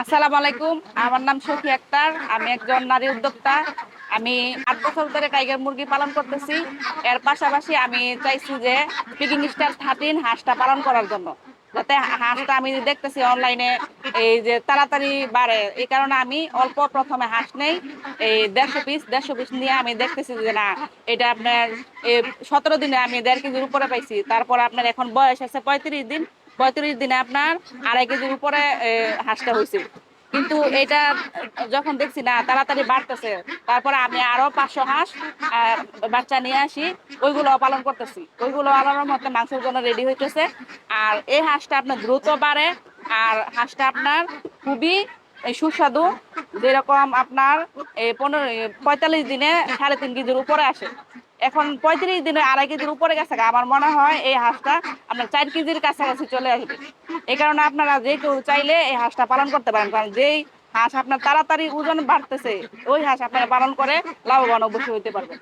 আসসালামু আলাইকুম। আমার নাম সখী আক্তার। আমি একজন নারী উদ্যোক্তা। আমি ৮ বছর ধরে টাইগার মুরগি পালন করতেছি। এর পাশাপাশি আমি চাইছি যে পিকিং স্টার 13 হাঁসটা পালন করার জন্য, যাতে হাঁসটা আমি দেখতেছি অনলাইনে এই যে তাড়াতাড়ি বাড়ে। এই কারণে আমি অল্প প্রথমে হাঁস নেই, এই ১৫০ পিস নিয়ে আমি দেখতেছি যে না, এটা আপনার ১৭ দিনে আমি ১.৫ কেজির উপরে পাইছি। তারপর আপনার এখন বয়স আছে ৩৫ দিন। ৩৫ দিনে আপনার ২.৫ কেজির উপরে হাঁসটা হয়েছে। কিন্তু এটা যখন দেখছি না তাড়াতাড়ি বাড়তেছে, তারপরে আমি আরো ৫০০ হাঁস বাচ্চা নিয়ে আসি, ওইগুলো পালন করতেছি। ওইগুলো পালনের মধ্যে মাংসের জন্য রেডি হইতেছে। আর এই হাঁসটা আপনার দ্রুত বাড়ে। আর হাঁসটা আপনার খুবই সুস্বাদু। যেরকম আপনার ৪৫ দিনে ৩.৫ কেজির উপরে আসে। এখন ৩৫ দিনে ২.৫ কেজির উপরে গেছে গা। আমার মনে হয় এই হাঁসটা আপনার ৪ কেজির কাছাকাছি চলে আসবে। এই কারণে আপনারা যে কেউ চাইলে এই হাঁসটা পালন করতে পারেন, কারণ যেই হাঁস আপনার তাড়াতাড়ি ওজন বাড়তেছে, ওই হাঁস আপনারা পালন করে লাভবান অবশ্যই হতে পারবেন।